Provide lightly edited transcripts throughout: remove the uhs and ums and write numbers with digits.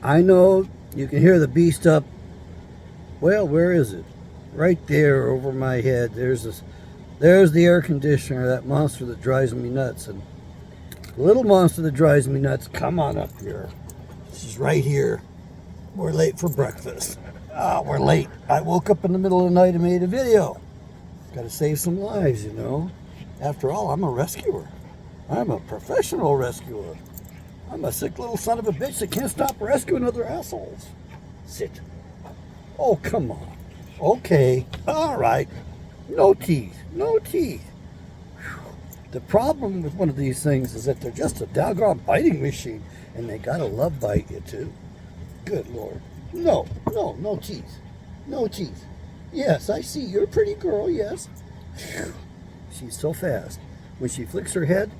I know you can hear the beast up. Well, where is it? Right there over my head. There's the air conditioner, that monster that drives me nuts. And the little monster that drives me nuts, come on up here. She's right here. We're late for breakfast. We're late. I woke up in the middle of the night and made a video. Got to save some lives, you know. After all, I'm a rescuer. I'm a professional rescuer. I'm a sick little son of a bitch that can't stop rescuing other assholes. Sit. Oh, come on. Okay. All right. No teeth. No teeth. Whew. The problem with one of these things is that they're just a doggone biting machine, and they gotta love bite you too. Good Lord. No teeth. No teeth. Yes, I see. You're a pretty girl, yes. Whew. She's so fast. When she flicks her head,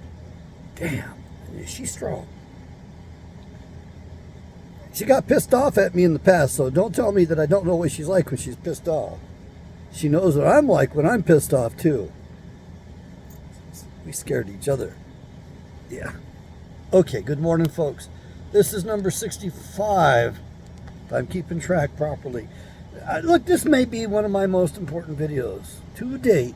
damn, is she strong. She got pissed off at me in the past, so don't tell me that I don't know what she's like when she's pissed off. She knows what I'm like when I'm pissed off, too. We scared each other. Yeah. Okay, good morning, folks. This is number 65, if I'm keeping track properly. Look, this may be one of my most important videos to date.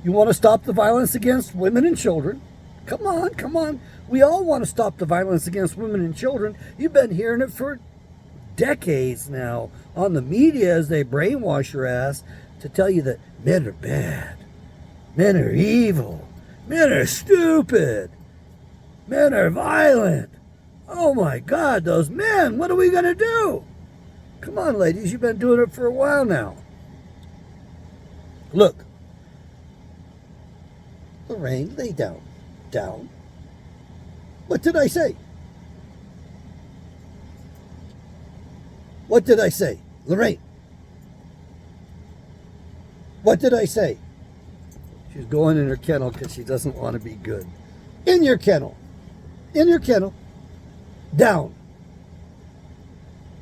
You want to stop the violence against women and children? Come on, come on. We all want to stop the violence against women and children. You've been hearing it for decades now on the media as they brainwash your ass to tell you that men are bad, men are evil, men are stupid, men are violent. Oh my God, those men, what are we going to do? Come on, ladies, you've been doing it for a while now. Look. Lorraine, lay down. Down. What did I say? What did I say? Lorraine. What did I say? She's going in her kennel because she doesn't want to be good. In your kennel. In your kennel. Down.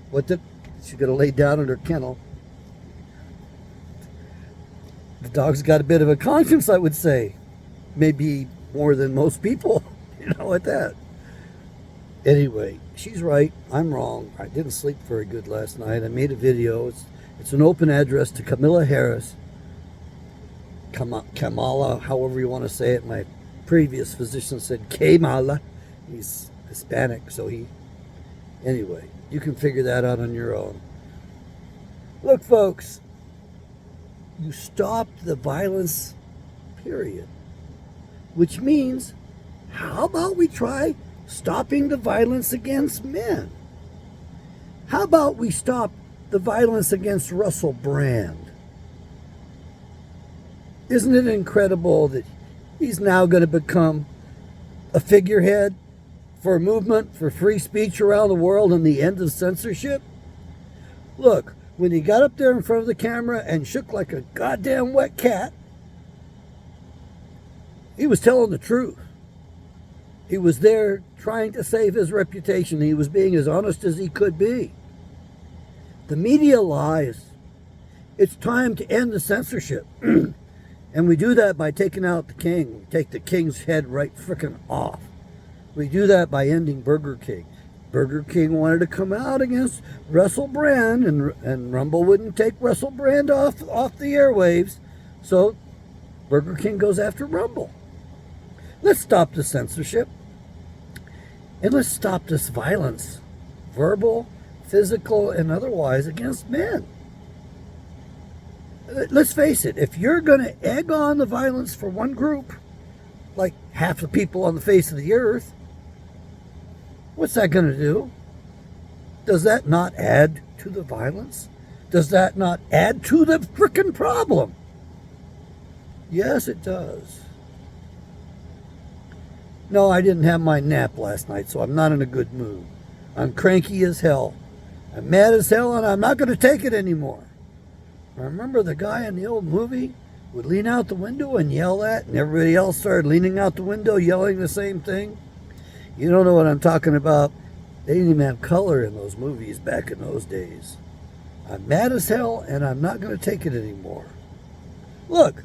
What did... She's going to lay down in her kennel. The dog's got a bit of a conscience, I would say. Maybe more than most people, you know, at that. Anyway, she's right. I'm wrong. I didn't sleep very good last night. I made a video. It's an open address to Kamala Harris. Kamala, however you want to say it. My previous physician said Kamala. He's Hispanic, so he... Anyway, you can figure that out on your own. Look, folks. You stopped the violence, period. Which means, how about we try stopping the violence against men? How about we stop the violence against Russell Brand? Isn't it incredible that he's now going to become a figurehead for a movement for free speech around the world and the end of censorship? Look, when he got up there in front of the camera and shook like a goddamn wet cat, he was telling the truth. He was there trying to save his reputation. He was being as honest as he could be. The media lies. It's time to end the censorship. And we do that by taking out the king. We take the king's head right frickin' off. We do that by ending Burger King. Burger King wanted to come out against Russell Brand, and Rumble wouldn't take Russell Brand off the airwaves. So Burger King goes after Rumble. Let's stop the censorship. And let's stop this violence, verbal, physical, and otherwise, against men. Let's face it, if you're going to egg on the violence for one group, like half the people on the face of the earth, what's that going to do? Does that not add to the violence? Does that not add to the frickin' problem? Yes, it does. No, I didn't have my nap last night, so I'm not in a good mood. I'm cranky as hell. I'm mad as hell, and I'm not going to take it anymore. Remember the guy in the old movie would lean out the window and yell that, and everybody else started leaning out the window yelling the same thing? You don't know what I'm talking about. They didn't even have color in those movies back in those days. I'm mad as hell, and I'm not going to take it anymore. Look,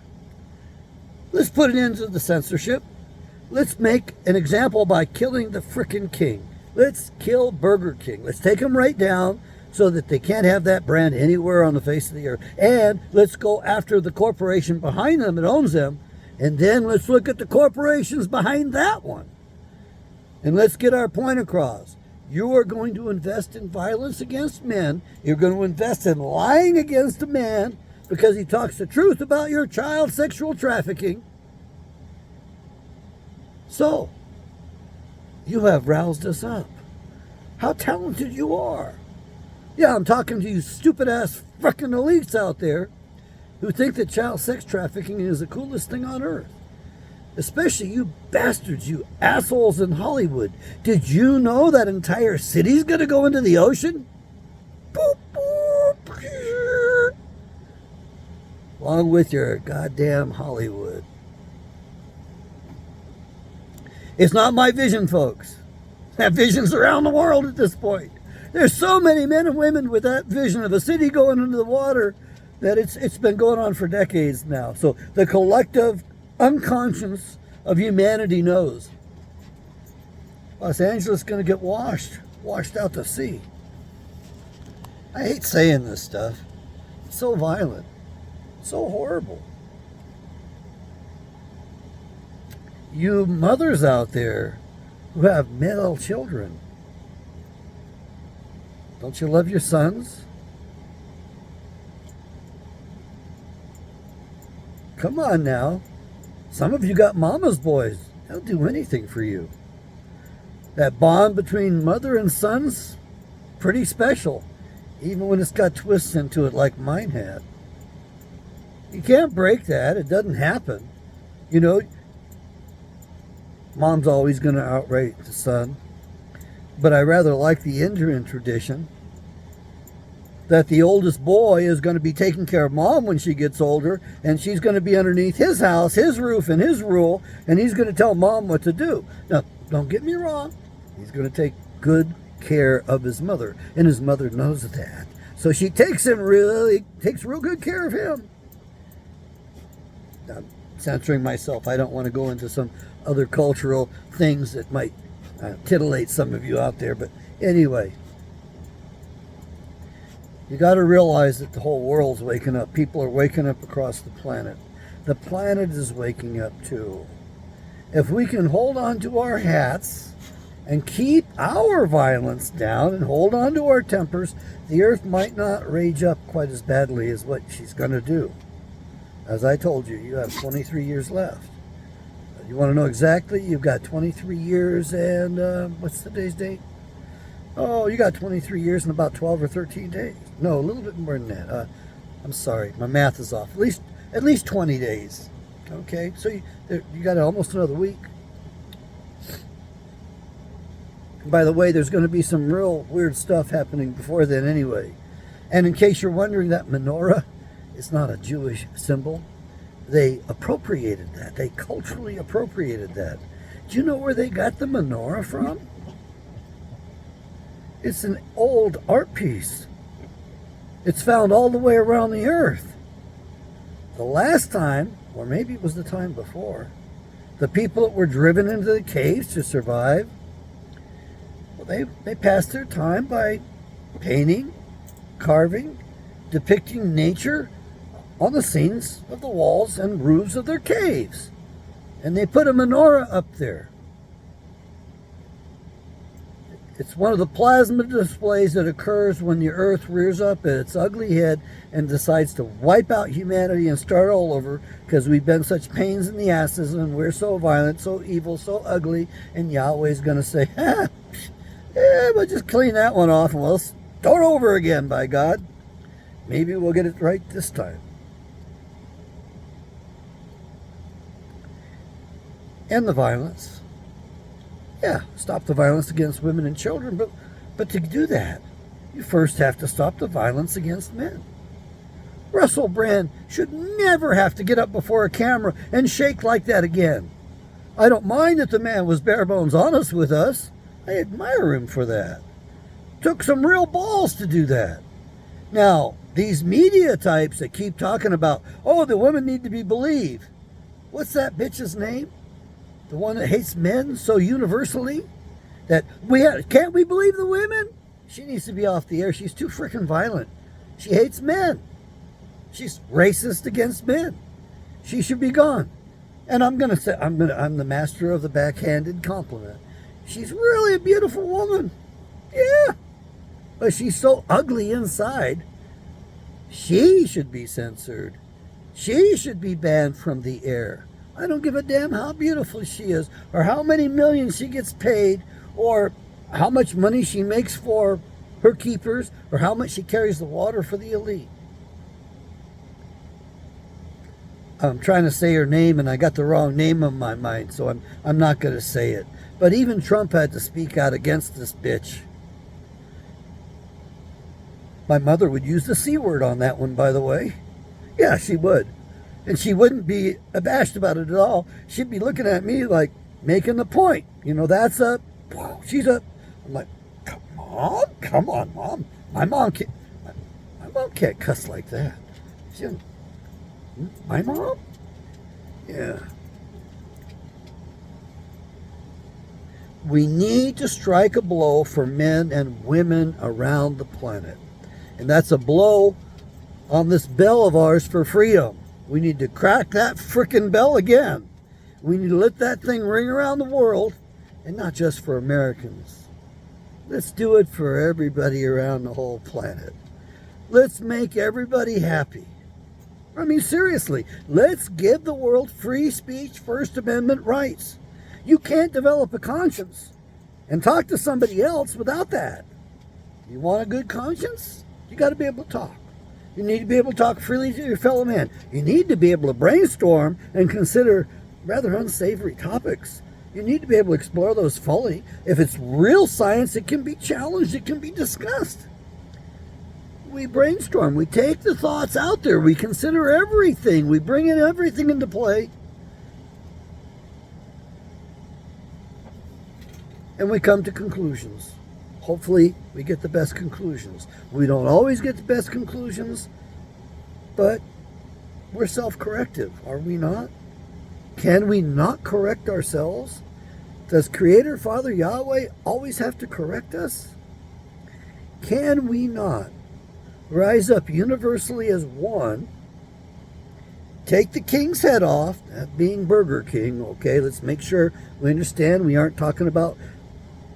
let's put an end to the censorship. Let's make an example by killing the frickin' king. Let's kill Burger King. Let's take them right down so that they can't have that brand anywhere on the face of the earth. And let's go after the corporation behind them that owns them. And then let's look at the corporations behind that one. And let's get our point across. You are going to invest in violence against men. You're going to invest in lying against a man because he talks the truth about your child sexual trafficking. So, you have roused us up. How talented you are. Yeah, I'm talking to you stupid ass fucking elites out there who think that child sex trafficking is the coolest thing on earth. Especially you bastards, you assholes in Hollywood. Did you know that entire city's gonna go into the ocean? Boop, boop. Along with your goddamn Hollywood. It's not my vision, folks. That vision's around the world at this point. There's so many men and women with that vision of a city going into the water that it's been going on for decades now. So the collective unconscious of humanity knows Los Angeles is going to get washed out to sea. I hate saying this stuff. It's so violent, so horrible. You mothers out there who have male children, don't you love your sons? Come on now. Some of you got mama's boys. They'll do anything for you. That bond between mother and son's pretty special, even when it's got twists into it like mine had. You can't break that. It doesn't happen. You know, mom's always going to outrate the son. But I rather like the Indian tradition that the oldest boy is going to be taking care of mom when she gets older, and she's going to be underneath his house, his roof, and his rule, and he's going to tell mom what to do. Now, don't get me wrong. He's going to take good care of his mother, and his mother knows that. So she takes real good care of him. I'm censoring myself. I don't want to go into some other cultural things that might titillate some of you out there, but anyway. You got to realize that the whole world's waking up. People are waking up across the planet. The planet is waking up too. If we can hold on to our hats and keep our violence down and hold on to our tempers, the earth might not rage up quite as badly as what she's going to do. As I told you, you have 23 years left. You want to know exactly? You've got 23 years and what's today's date? Oh, you got 23 years and about 12 or 13 days. No, a little bit more than that. I'm sorry, my math is off. At least 20 days. Okay, so you got almost another week. By the way, there's going to be some real weird stuff happening before then anyway. And in case you're wondering, that menorah is not a Jewish symbol. They appropriated that. They culturally appropriated that. Do you know where they got the menorah from? It's an old art piece. It's found all the way around the earth. The last time, or maybe it was the time before, the people that were driven into the caves to survive, well, they passed their time by painting, carving, depicting nature on the scenes of the walls and roofs of their caves. And they put a menorah up there. It's one of the plasma displays that occurs when the earth rears up at its ugly head and decides to wipe out humanity and start all over because we've been such pains in the asses and we're so violent, so evil, so ugly, and Yahweh's going to say, we'll just clean that one off and we'll start over again, by God. Maybe we'll get it right this time. End the violence. Yeah, stop the violence against women and children, but to do that, you first have to stop the violence against men. Russell Brand should never have to get up before a camera and shake like that again. I don't mind that the man was bare bones honest with us. I admire him for that. Took some real balls to do that. Now, these media types that keep talking about, oh, the women need to be believed. What's that bitch's name? The one that hates men so universally? That can't we believe the women? She needs to be off the air. She's too freaking violent. She hates men. She's racist against men. She should be gone. And I'm the master of the backhanded compliment. She's really a beautiful woman. Yeah. But she's so ugly inside. She should be censored. She should be banned from the air. I don't give a damn how beautiful she is, or how many millions she gets paid, or how much money she makes for her keepers, or how much she carries the water for the elite. I'm trying to say her name, and I got the wrong name in my mind, so I'm not going to say it. But even Trump had to speak out against this bitch. My mother would use the C word on that one, by the way. Yeah, she would. And she wouldn't be abashed about it at all. She'd be looking at me like, making the point. You know, she's a... I'm like, come on, Mom. My mom can't cuss like that. My mom? Yeah. We need to strike a blow for men and women around the planet. And that's a blow on this bell of ours for freedom. We need to crack that frickin' bell again. We need to let that thing ring around the world, and not just for Americans. Let's do it for everybody around the whole planet. Let's make everybody happy. I mean, seriously, let's give the world free speech, First Amendment rights. You can't develop a conscience and talk to somebody else without that. You want a good conscience? You got to be able to talk. You need to be able to talk freely to your fellow man. You need to be able to brainstorm and consider rather unsavory topics. You need to be able to explore those fully. If it's real science, it can be challenged. It can be discussed. We brainstorm. We take the thoughts out there. We consider everything. We bring in everything into play. And we come to conclusions. Hopefully, we get the best conclusions. We don't always get the best conclusions, but we're self-corrective, are we not? Can we not correct ourselves? Does Creator Father Yahweh always have to correct us? Can we not rise up universally as one, take the king's head off, that being Burger King, okay? Let's make sure we understand we aren't talking about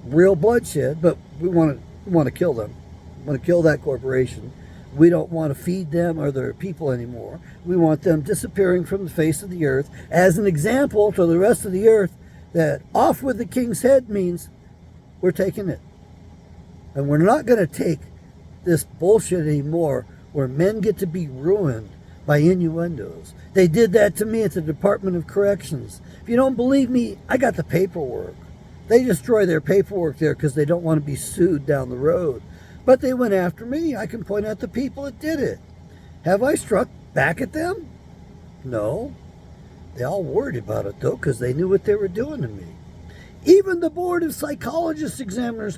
real bloodshed, but we want to kill them. We want to kill that corporation. We don't want to feed them or their people anymore. We want them disappearing from the face of the earth as an example to the rest of the earth that off with the king's head means we're taking it. And we're not going to take this bullshit anymore where men get to be ruined by innuendos. They did that to me at the Department of Corrections. If you don't believe me, I got the paperwork. They destroy their paperwork there because they don't want to be sued down the road. But they went after me. I can point out the people that did it. Have I struck back at them? No. They all worried about it, though, because they knew what they were doing to me. Even the Board of Psychologist Examiners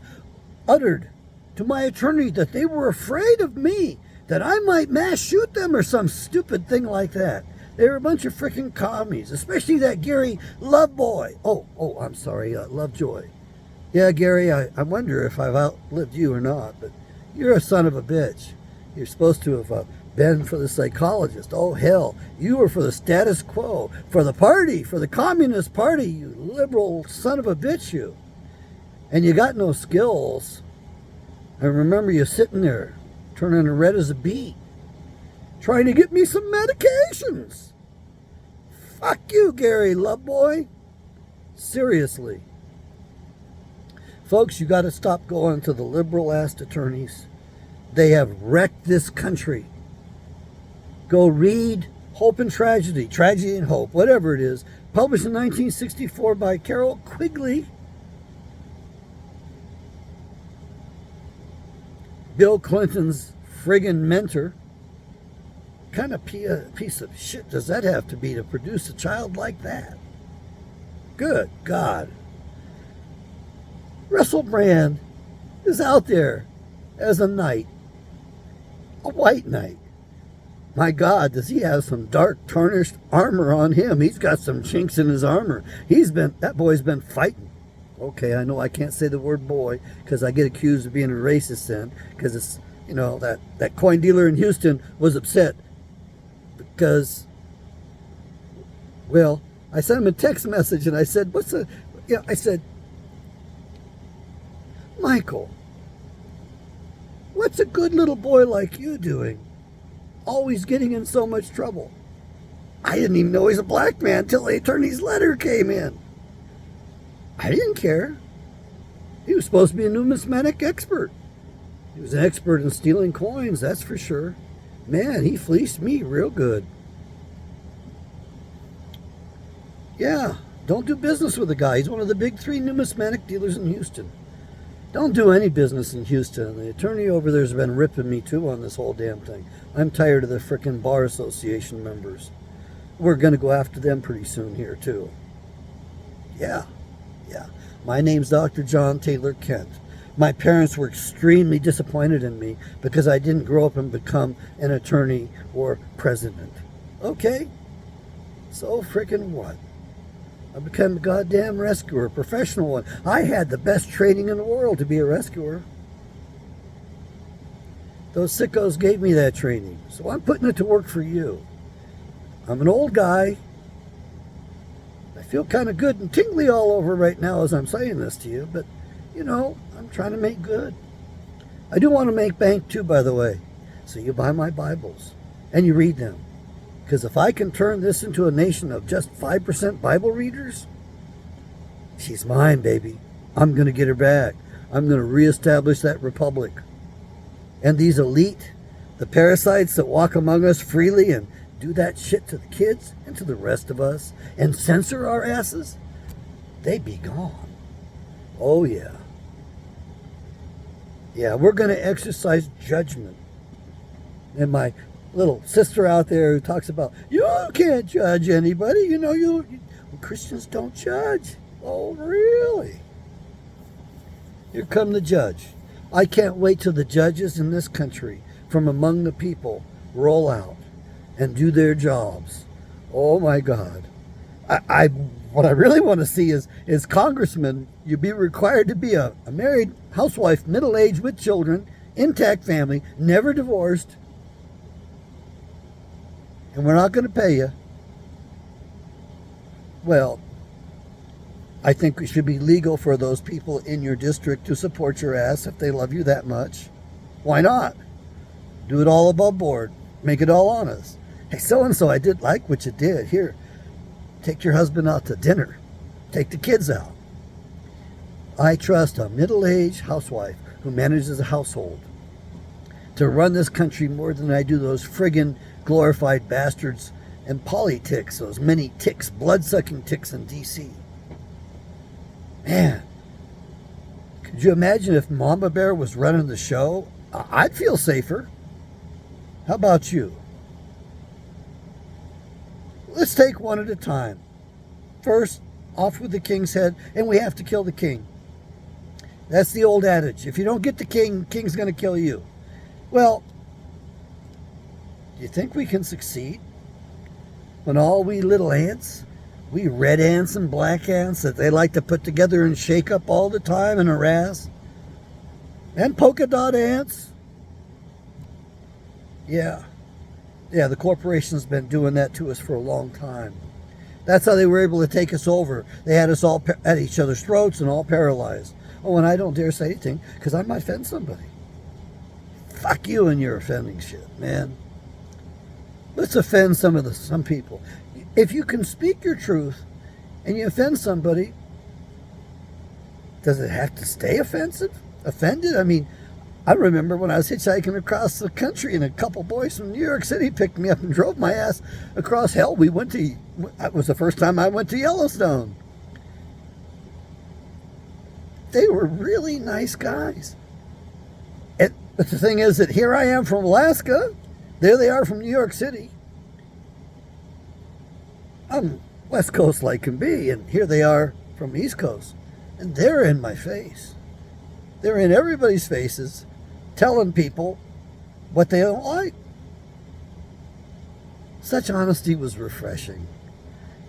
uttered to my attorney that they were afraid of me, that I might mass shoot them or some stupid thing like that. They were a bunch of freaking commies, especially that Gary Loveboy. I'm sorry, Lovejoy. Yeah, Gary, I wonder if I've outlived you or not, but you're a son of a bitch. You're supposed to have been for the psychologist. Oh, hell, you were for the status quo, for the party, for the Communist Party, you liberal son of a bitch, you. And you got no skills. I remember you sitting there, turning red as a beet, trying to get me some medications. Fuck you, Gary Loveboy. Seriously. Folks, you got to stop going to the liberal-ass attorneys. They have wrecked this country. Go read Hope and Tragedy, Tragedy and Hope, whatever it is, published in 1964 by Carol Quigley. Bill Clinton's friggin' mentor. What kind of piece of shit does that have to be to produce a child like that? Good God. Russell Brand is out there as a knight, a white knight. My God, does he have some dark, tarnished armor on him? He's got some chinks in his armor. That boy's been fighting Okay, I know I can't say the word boy because I get accused of being a racist then, because it's, that coin dealer in Houston was upset because, well, I sent him a text message and I said, I said, Michael, what's a good little boy like you doing? Always getting in so much trouble. I didn't even know he's a black man till the attorney's letter came in. I didn't care. He was supposed to be a numismatic expert. He was an expert in stealing coins, that's for sure. Man, he fleeced me real good. Yeah, don't do business with the guy. He's one of the big 3 numismatic dealers in Houston. Don't do any business in Houston. The attorney over there's been ripping me too on this whole damn thing. I'm tired of the frickin' Bar Association members. We're going to go after them pretty soon here too. Yeah. My name's Dr. John Taylor Kent. My parents were extremely disappointed in me because I didn't grow up and become an attorney or president. Okay? So frickin' what? I became a goddamn rescuer, a professional one. I had the best training in the world to be a rescuer. Those sickos gave me that training, so I'm putting it to work for you. I'm an old guy. I feel kind of good and tingly all over right now as I'm saying this to you, but, I'm trying to make good. I do want to make bank too, by the way. So you buy my Bibles and you read them. Because if I can turn this into a nation of just 5% Bible readers, she's mine, baby. I'm going to get her back. I'm going to reestablish that republic. And these elite, the parasites that walk among us freely and do that shit to the kids and to the rest of us and censor our asses, they be gone. Oh, yeah. Yeah, we're going to exercise judgment. And my little sister out there who talks about, you can't judge anybody. You Christians don't judge. Oh, really? Here come the judge. I can't wait till the judges in this country from among the people roll out and do their jobs. Oh, my God. What I really want to see is congressmen, you be required to be a married housewife, middle-aged with children, intact family, never divorced, and we're not going to pay you. Well, I think it should be legal for those people in your district to support your ass if they love you that much. Why not? Do it all above board. Make it all honest. Hey, so-and-so, I did like what you did. Here, take your husband out to dinner. Take the kids out. I trust a middle-aged housewife who manages a household to run this country more than I do those friggin' glorified bastards and politics, those many ticks, blood-sucking ticks in D.C. Man, could you imagine if Mama Bear was running the show? I'd feel safer. How about you? Let's take one at a time. First, off with the king's head, and we have to kill the king. That's the old adage. If you don't get the king's going to kill you. Well, do you think we can succeed when all we little ants, we red ants and black ants that they like to put together and shake up all the time and harass, and polka dot ants? Yeah, the corporation's been doing that to us for a long time. That's how they were able to take us over. They had us all at each other's throats and all paralyzed. Oh, and I don't dare say anything because I might offend somebody. Fuck you and your offending shit, man. Let's offend some people. If you can speak your truth and you offend somebody, does it have to stay offended? I mean, I remember when I was hitchhiking across the country and a couple boys from New York City picked me up and drove my ass across hell. That was the first time I went to Yellowstone. They were really nice guys. But the thing is that here I am from Alaska. There they are from New York City. I'm West Coast like can be, and here they are from East Coast. And they're in my face. They're in everybody's faces, telling people what they don't like. Such honesty was refreshing.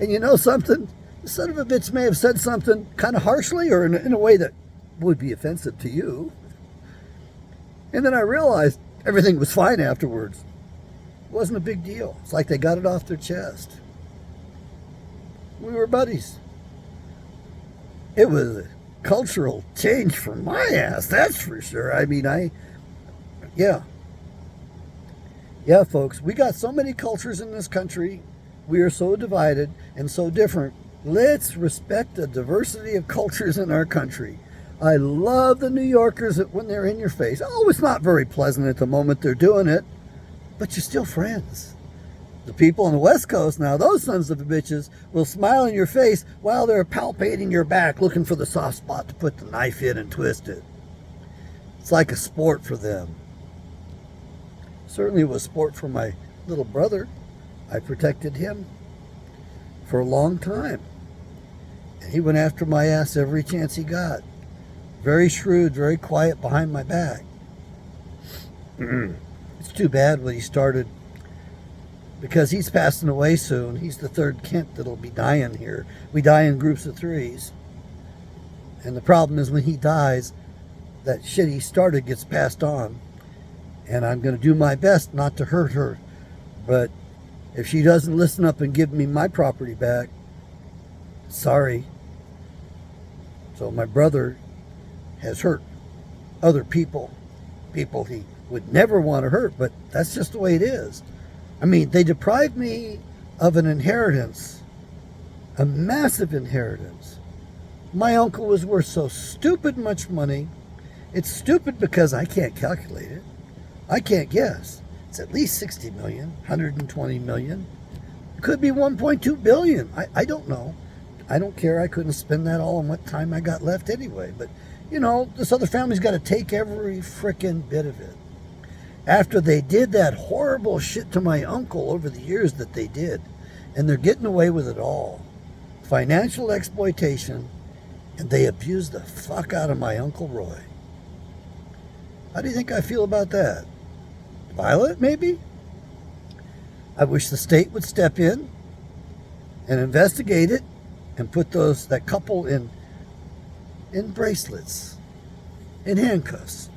And you know something? the son of a bitch may have said something kind of harshly or in a way that would be offensive to you. And then I realized everything was fine afterwards. It wasn't a big deal. It's like they got it off their chest. We were buddies. It was a cultural change for my ass, that's for sure. I mean, yeah. Yeah, folks, we got so many cultures in this country. We are so divided and so different. Let's respect the diversity of cultures in our country. I love the New Yorkers when they're in your face. Oh, it's not very pleasant at the moment they're doing it, but you're still friends. The people on the West Coast now, those sons of bitches, will smile in your face while they're palpating your back, looking for the soft spot to put the knife in and twist it. It's like a sport for them. Certainly it was sport for my little brother. I protected him for a long time. And he went after my ass every chance he got. Very shrewd, very quiet behind my back. It's too bad when he started, because he's passing away soon. He's the third Kent that'll be dying here. We die in groups of threes. And the problem is when he dies, that shit he started gets passed on. And I'm going to do my best not to hurt her. But if she doesn't listen up and give me my property back, sorry. So my brother has hurt other people he would never want to hurt, but that's just the way it is. I mean, they deprived me of an inheritance, a massive inheritance. My uncle was worth so stupid much money. It's stupid because I can't calculate it. I can't guess. It's at least 60 million, 120 million. It could be 1.2 billion. I don't know. I don't care. I couldn't spend that all in what time I got left anyway. But, you know, this other family's got to take every frickin' bit of it. After they did that horrible shit to my uncle over the years that they did, and they're getting away with it all. Financial exploitation, and they abused the fuck out of my Uncle Roy. How do you think I feel about that? Violent, maybe? I wish the state would step in and investigate it and put that couple in bracelets, in handcuffs.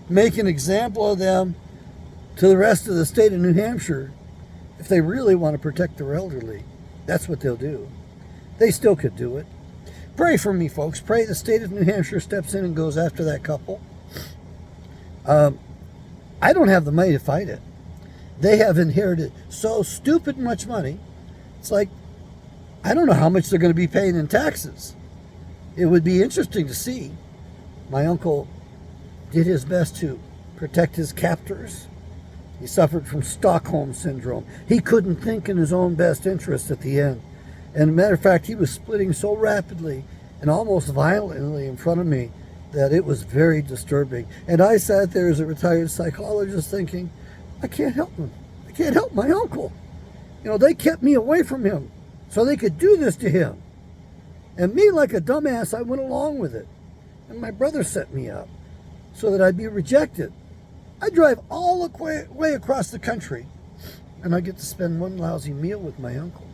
Make an example of them to the rest of the state of New Hampshire. If they really want to protect their elderly, that's what they'll do. They still could do it. Pray for me, folks. Pray the state of New Hampshire steps in and goes after that couple. I don't have the money to fight it. They have inherited so stupid much money. It's like, I don't know how much they're going to be paying in taxes. It would be interesting to see. My uncle did his best to protect his captors. He suffered from Stockholm Syndrome. He couldn't think in his own best interest at the end. And as a matter of fact, he was splitting so rapidly and almost violently in front of me that it was very disturbing. And I sat there as a retired psychologist thinking, I can't help him. I can't help my uncle. You know, they kept me away from him so they could do this to him. And me, like a dumbass, I went along with it. And my brother set me up so that I'd be rejected. I drive all the way across the country, and I get to spend one lousy meal with my uncle.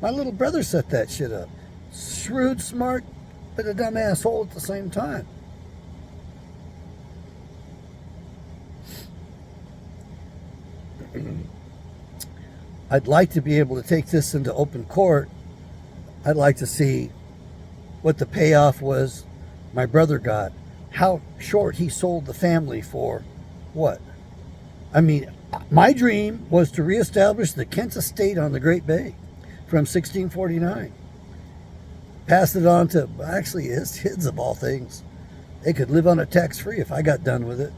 My little brother set that shit up. Shrewd, smart, but a dumb asshole at the same time. I'd like to be able to take this into open court. I'd like to see what the payoff was my brother got. How short he sold the family for what? I mean, my dream was to reestablish the Kent estate on the Great Bay from 1649. Pass it on to, actually, his kids of all things. They could live on it tax-free if I got done with it.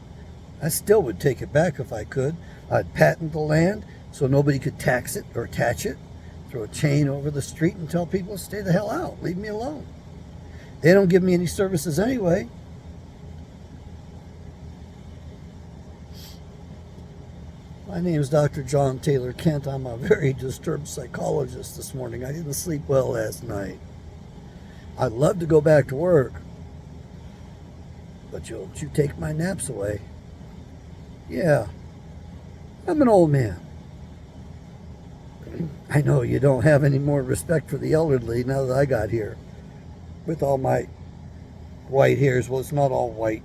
I still would take it back if I could. I'd patent the land so nobody could tax it or attach it. Throw a chain over the street and tell people, stay the hell out, leave me alone. They don't give me any services anyway. My name is Dr. John Taylor Kent. I'm a very disturbed psychologist this morning. I didn't sleep well last night. I'd love to go back to work, but you take my naps away. Yeah, I'm an old man. I know you don't have any more respect for the elderly now that I got here. With all my white hairs, well, it's not all white.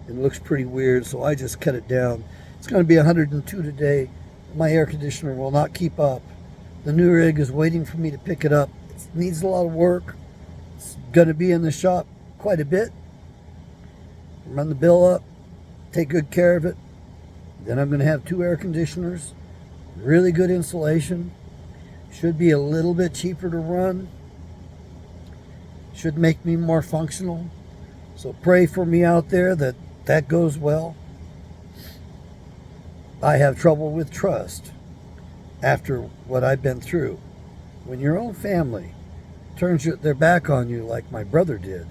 It looks pretty weird, so I just cut it down. It's going to be 102 today. My air conditioner will not keep up. The new rig is waiting for me to pick it up. It needs a lot of work. It's going to be in the shop quite a bit. Run the bill up, take good care of it. Then I'm going to have 2 air conditioners, really good insulation. Should be a little bit cheaper to run. Should make me more functional. So pray for me out there that that goes well. I have trouble with trust after what I've been through. When your own family turns their back on you like my brother did,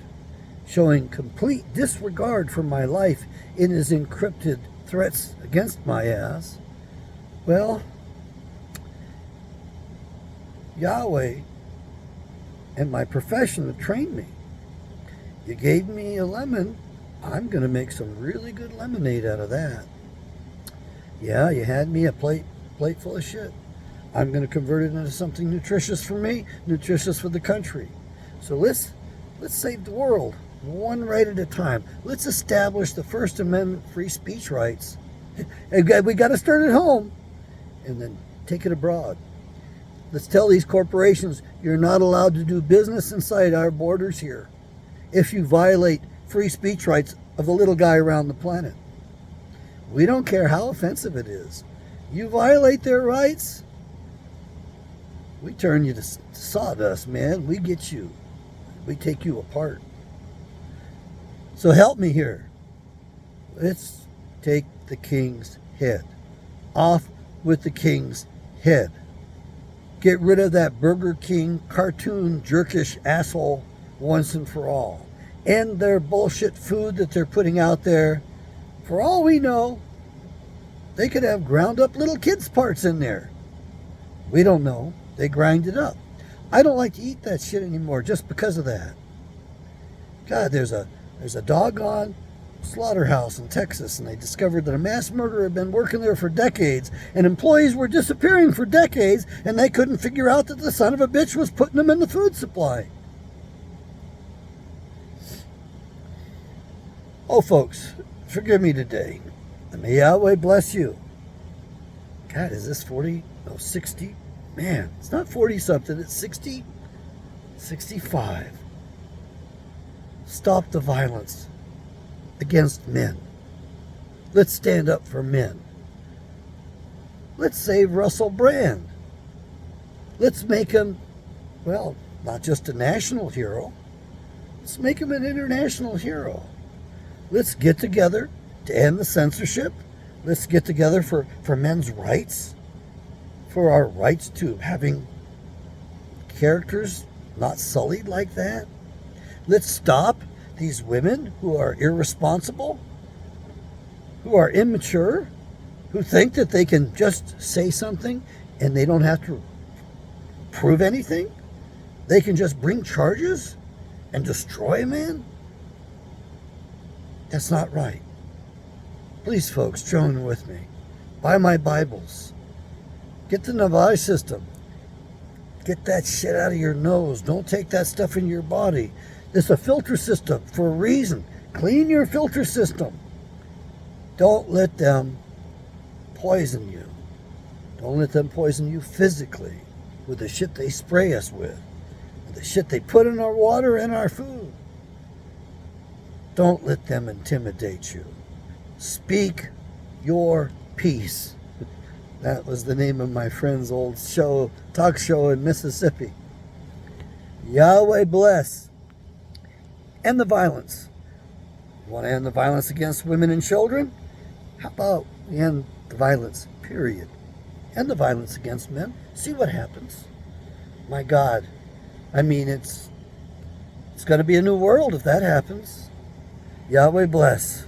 showing complete disregard for my life in his encrypted threats against my ass, well, Yahweh and my profession have trained me. You gave me a lemon, I'm going to make some really good lemonade out of that. Yeah, you had me a plate full of shit. I'm going to convert it into something nutritious for me, nutritious for the country. So let's save the world one right at a time. Let's establish the First Amendment free speech rights. We got to start at home and then take it abroad. Let's tell these corporations you're not allowed to do business inside our borders here if you violate free speech rights of the little guy around the planet. We don't care how offensive it is. You violate their rights, we turn you to sawdust, man. We get you. We take you apart. So help me here. Let's take the king's head. Off with the king's head. Get rid of that Burger King cartoon jerkish asshole once and for all. End their bullshit food that they're putting out there. For all we know, they could have ground up little kids' parts in there. We don't know. They grind it up. I don't like to eat that shit anymore just because of that. God, there's a doggone slaughterhouse in Texas, and they discovered that a mass murderer had been working there for decades, and employees were disappearing for decades, and they couldn't figure out that the son of a bitch was putting them in the food supply. Oh, folks, forgive me today. And may Yahweh bless you. God, is this 40? No, 60? Man, it's not 40-something. It's 60? 65. Stop the violence against men. Let's stand up for men. Let's save Russell Brand. Let's make him, well, not just a national hero. Let's make him an international hero. Let's get together to end the censorship. Let's get together for men's rights, for our rights to having characters not sullied like that. Let's stop these women who are irresponsible, who are immature, who think that they can just say something and they don't have to prove anything. They can just bring charges and destroy a man. That's not right. Please, folks, join with me. Buy my Bibles. Get the Navage system. Get that shit out of your nose. Don't take that stuff in your body. It's a filter system for a reason. Clean your filter system. Don't let them poison you. Don't let them poison you physically with the shit they spray us with, the shit they put in our water and our food. Don't let them intimidate you. Speak your peace. That was the name of my friend's old talk show in Mississippi. Yahweh bless. End the violence. You want to end the violence against women and children? How about we end the violence, period? End the violence against men. See what happens. My God. I mean, it's going to be a new world if that happens. Yahweh bless.